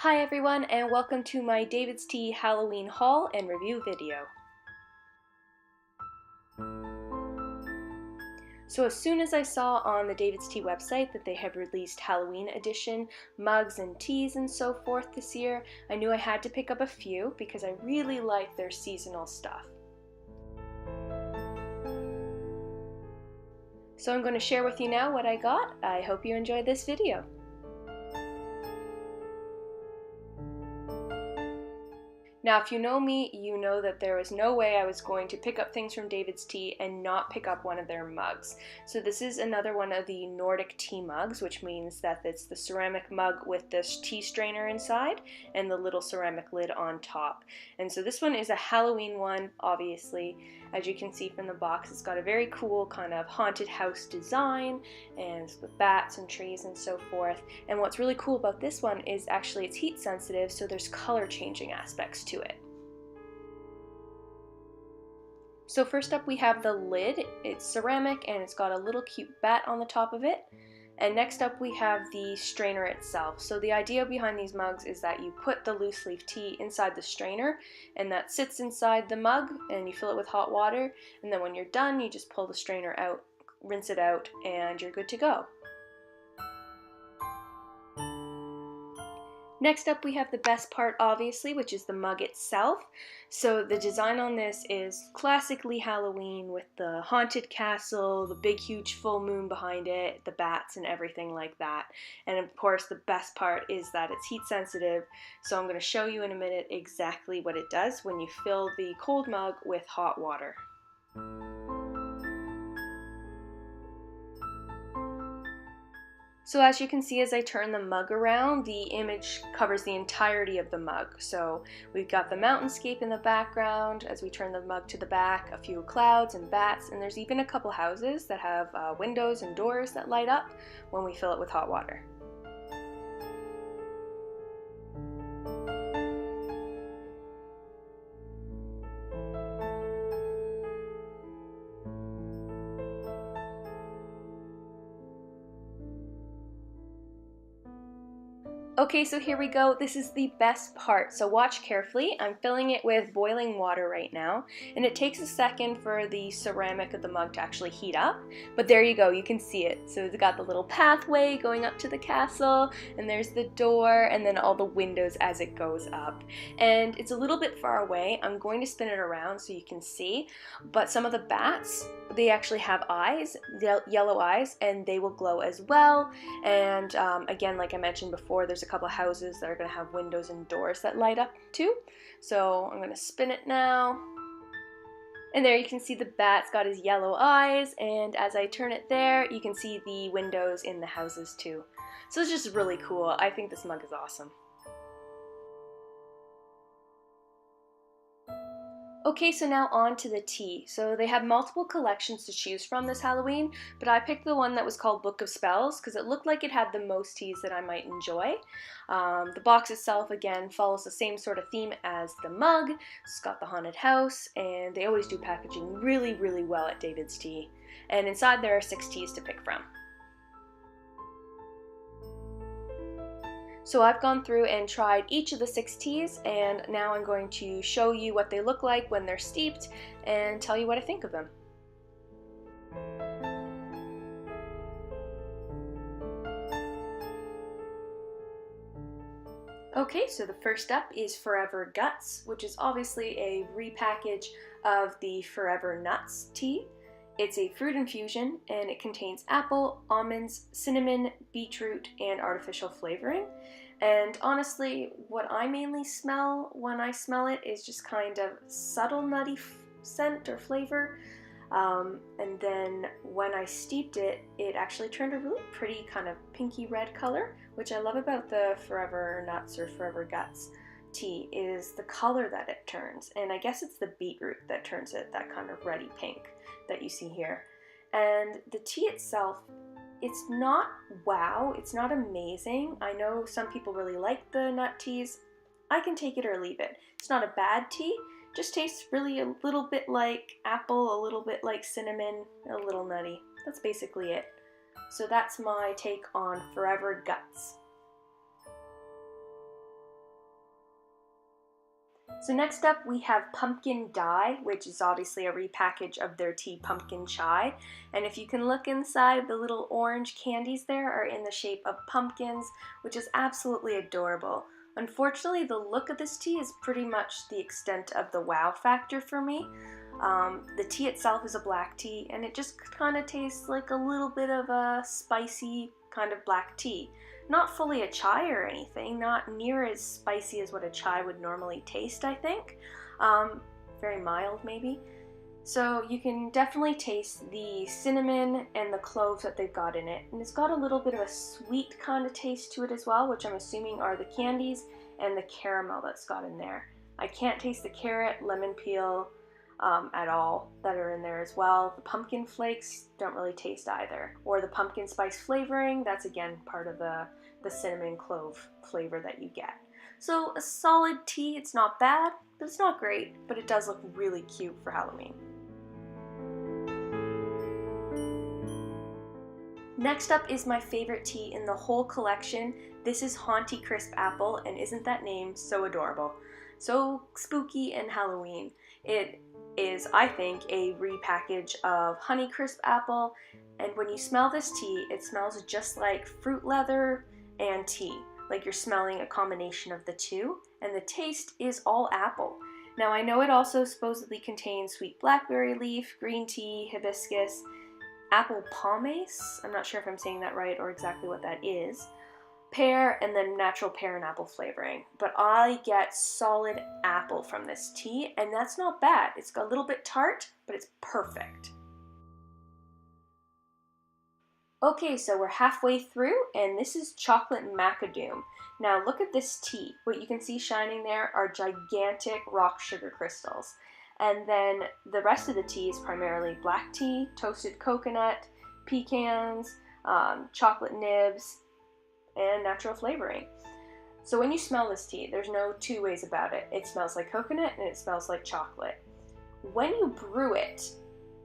Hi everyone, and welcome to my David's Tea Halloween haul and review video. So as soon as I saw on the David's Tea website that they have released Halloween edition mugs and teas and so forth this year, I knew I had to pick up a few because I really like their seasonal stuff. So I'm going to share with you now what I got. I hope you enjoy this video. Now, if you know me, you know that there was no way I was going to pick up things from David's Tea and not pick up one of their mugs. So this is another one of the Nordic Tea Mugs, which means that it's the ceramic mug with this tea strainer inside and the little ceramic lid on top. And so this one is a Halloween one, obviously. As you can see from the box, it's got a very cool kind of haunted house design and with bats and trees and so forth. And what's really cool about this one is actually it's heat sensitive, so there's color changing aspects to it. So first up we have the lid. It's ceramic and it's got a little cute bat on the top of it. And next up we have the strainer itself. So the idea behind these mugs is that you put the loose leaf tea inside the strainer and that sits inside the mug and you fill it with hot water, and then when you're done you just pull the strainer out, rinse it out, and you're good to go. Next up we have the best part, obviously, which is the mug itself. So the design on this is classically Halloween with the haunted castle, the big huge full moon behind it, the bats and everything like that. And of course the best part is that it's heat sensitive, so I'm going to show you in a minute exactly what it does when you fill the cold mug with hot water. So as you can see, as I turn the mug around, the image covers the entirety of the mug. So we've got the mountainscape in the background. As we turn the mug to the back, a few clouds and bats, and there's even a couple houses that have windows and doors that light up when we fill it with hot water. Okay, so here we go. This is the best part, so watch carefully. I'm filling it with boiling water right now, and it takes a second for the ceramic of the mug to actually heat up, but there you go, you can see it. So it's got the little pathway going up to the castle, and there's the door, and then all the windows as it goes up. And it's a little bit far away. I'm going to spin it around so you can see, but some of the bats, they actually have eyes, yellow eyes, and they will glow as well. And again, like I mentioned before, there's a couple houses that are going to have windows and doors that light up too. So I'm going to spin it now. And there you can see the bat's got his yellow eyes, and as I turn it there, you can see the windows in the houses too. So it's just really cool. I think this mug is awesome. Okay, so now on to the tea. So they have multiple collections to choose from this Halloween, but I picked the one that was called Book of Spells because it looked like it had the most teas that I might enjoy. The box itself, again, follows the same sort of theme as the mug. It's got the haunted house, and they always do packaging really, really well at David's Tea. And inside there are 6 teas to pick from. So I've gone through and tried each of the 6 teas, and now I'm going to show you what they look like when they're steeped and tell you what I think of them. Okay, so the first up is Forever Guts, which is obviously a repackage of the Forever Nuts tea. It's a fruit infusion, and it contains apple, almonds, cinnamon, beetroot, and artificial flavoring. And honestly, what I mainly smell when I smell it is just kind of subtle nutty scent or flavor. And then when I steeped it, it actually turned a really pretty kind of pinky red color, which I love about the Forever Nuts or Forever Guts tea is the color that it turns. And I guess it's the beetroot that turns it that kind of reddy pink that you see here. And the tea itself, it's not wow, it's not amazing. I know some people really like the nut teas. I can take it or leave it. It's not a bad tea, just tastes really a little bit like apple, a little bit like cinnamon, a little nutty. That's basically it. So that's my take on Forever Guts. So next up we have Pumpkin Dye, which is obviously a repackage of their tea Pumpkin Chai. And if you can look inside, the little orange candies there are in the shape of pumpkins, which is absolutely adorable. Unfortunately, the look of this tea is pretty much the extent of the wow factor for me. The tea itself is a black tea, and it just kind of tastes like a little bit of a spicy kind of black tea. Not fully a chai or anything, not near as spicy as what a chai would normally taste, I think. Very mild, maybe. So you can definitely taste the cinnamon and the cloves that they've got in it. And it's got a little bit of a sweet kind of taste to it as well, which I'm assuming are the candies and the caramel that's got in there. I can't taste the carrot, lemon peel at all that are in there as well. The pumpkin flakes don't really taste either. Or the pumpkin spice flavoring, that's again part of the cinnamon clove flavor that you get. So a solid tea, it's not bad, but it's not great, but it does look really cute for Halloween. Next up is my favorite tea in the whole collection. This is Haunty Crisp Apple, and isn't that name so adorable? So spooky and Halloween. It is, I think, a repackage of Honey Crisp Apple, and when you smell this tea, it smells just like fruit leather and tea, like you're smelling a combination of the two, and the taste is all apple. Now I know it also supposedly contains sweet blackberry leaf, green tea, hibiscus, apple pomace, I'm not sure if I'm saying that right or exactly what that is, pear, and then natural pear and apple flavoring. But I get solid apple from this tea, and that's not bad. It's a little bit tart, but it's perfect. Okay, so we're halfway through, and this is chocolate McAdoo. Now look at this tea. What you can see shining there are gigantic rock sugar crystals. And then the rest of the tea is primarily black tea, toasted coconut, pecans, chocolate nibs, and natural flavoring. So when you smell this tea, there's no two ways about it. It smells like coconut and it smells like chocolate. When you brew it,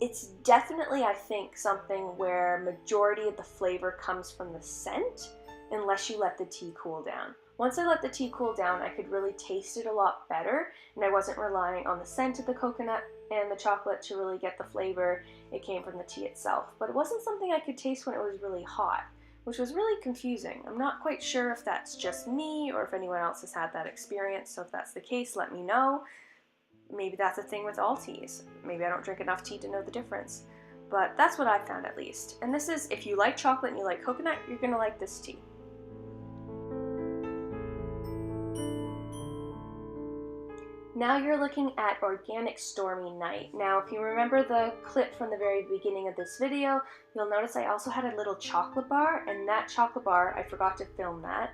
it's definitely, I think, something where majority of the flavor comes from the scent, unless you let the tea cool down. Once I let the tea cool down, I could really taste it a lot better, and I wasn't relying on the scent of the coconut and the chocolate to really get the flavor. It came from the tea itself. But it wasn't something I could taste when it was really hot, which was really confusing. I'm not quite sure if that's just me or if anyone else has had that experience, so if that's the case, let me know. Maybe that's a thing with all teas. Maybe I don't drink enough tea to know the difference. But that's what I found at least. And this is, if you like chocolate and you like coconut, you're gonna like this tea. Now you're looking at Organic Stormy Night. Now if you remember the clip from the very beginning of this video, you'll notice I also had a little chocolate bar, and that chocolate bar, I forgot to film that,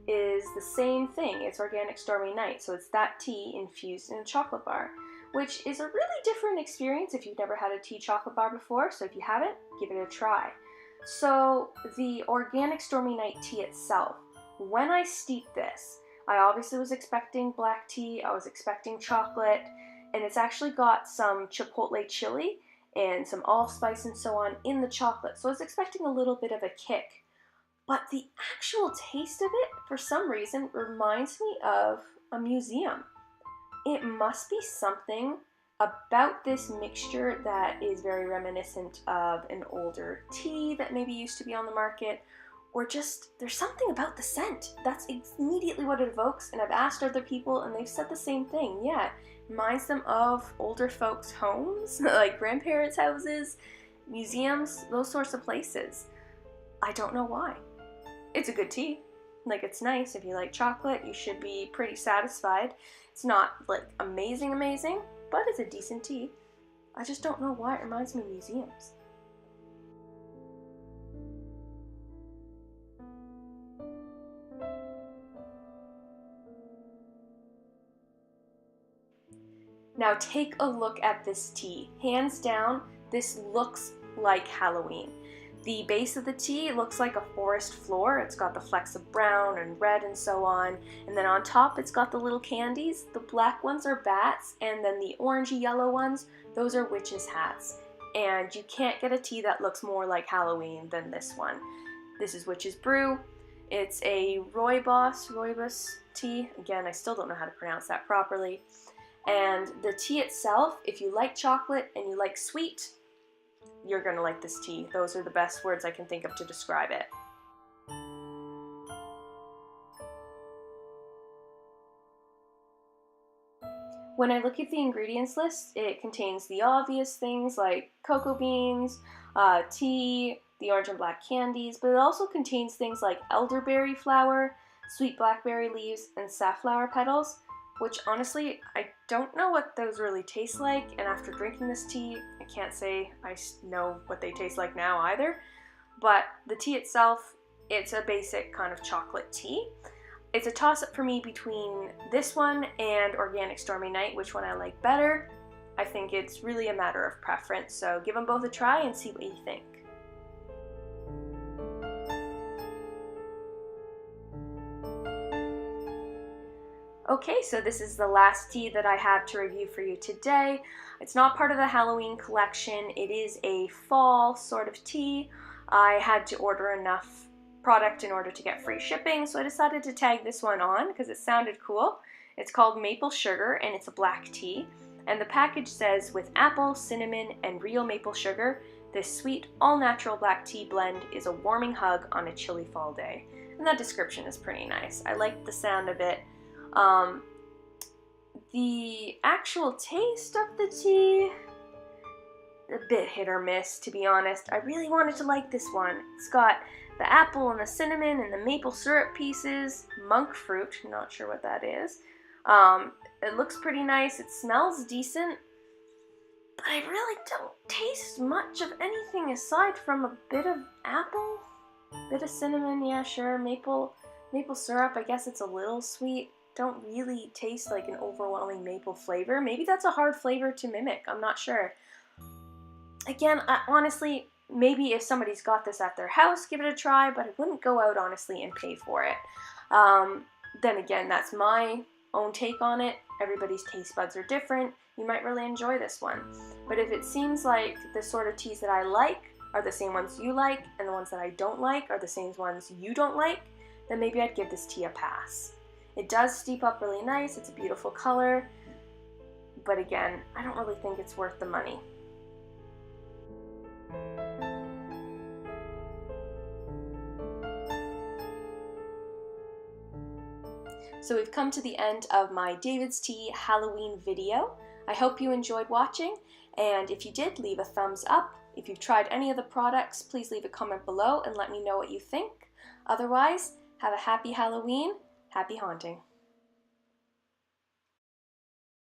is the same thing. It's Organic Stormy Night, so it's that tea infused in a chocolate bar, which is a really different experience if you've never had a tea chocolate bar before, so if you haven't, give it a try. So the Organic Stormy Night tea itself, when I steeped this, I obviously was expecting black tea, I was expecting chocolate, and it's actually got some chipotle chili and some allspice and so on in the chocolate, so I was expecting a little bit of a kick. But the actual taste of it, for some reason, reminds me of a museum. It must be something about this mixture that is very reminiscent of an older tea that maybe used to be on the market, or just, there's something about the scent. That's immediately what it evokes, and I've asked other people and they've said the same thing. Yeah, it reminds them of older folks' homes, like grandparents' houses, museums, those sorts of places. I don't know why. It's a good tea. Like, it's nice. If you like chocolate, you should be pretty satisfied. It's not, like, amazing, but it's a decent tea. I just don't know why it reminds me of museums. Now take a look at this tea. Hands down, this looks like Halloween. The base of the tea looks like a forest floor. It's got the flecks of brown and red and so on. And then on top, it's got the little candies. The black ones are bats, and then the orangey yellow ones, those are witches' hats. And you can't get a tea that looks more like Halloween than this one. This is Witch's Brew. It's a rooibos tea. Again, I still don't know how to pronounce that properly. And the tea itself, if you like chocolate and you like sweet, you're gonna like this tea. Those are the best words I can think of to describe it. When I look at the ingredients list, it contains the obvious things like cocoa beans, tea, the orange and black candies, but it also contains things like elderberry flower, sweet blackberry leaves, and safflower petals, which honestly, I don't know what those really taste like, and after drinking this tea, I can't say I know what they taste like now either, but the tea itself, it's a basic kind of chocolate tea. It's a toss-up for me between this one and Organic Stormy Night, which one I like better. I think it's really a matter of preference, so give them both a try and see what you think. Okay, so this is the last tea that I have to review for you today. It's not part of the Halloween collection. It is a fall sort of tea. I had to order enough product in order to get free shipping, so I decided to tag this one on because it sounded cool. It's called Maple Sugar and it's a black tea, and the package says, with apple, cinnamon, and real maple sugar, this sweet, all-natural black tea blend is a warming hug on a chilly fall day. And that description is pretty nice. I like the sound of it. The actual taste of the tea, a bit hit or miss, to be honest. I really wanted to like this one. It's got the apple and the cinnamon and the maple syrup pieces, monk fruit, not sure what that is. It looks pretty nice, it smells decent, but I really don't taste much of anything aside from a bit of apple, a bit of cinnamon, yeah sure, maple syrup, I guess it's a little sweet. Don't really taste like an overwhelming maple flavor. Maybe that's a hard flavor to mimic, I'm not sure. Again, honestly, maybe if somebody's got this at their house, give it a try, but I wouldn't go out, honestly, and pay for it. Then again, that's my own take on it. Everybody's taste buds are different. You might really enjoy this one. But if it seems like the sort of teas that I like are the same ones you like, and the ones that I don't like are the same ones you don't like, then maybe I'd give this tea a pass. It does steep up really nice, it's a beautiful color, but again, I don't really think it's worth the money. So we've come to the end of my David's Tea Halloween video. I hope you enjoyed watching, and if you did, leave a thumbs up. If you've tried any of the products, please leave a comment below and let me know what you think. Otherwise, have a happy Halloween, happy haunting.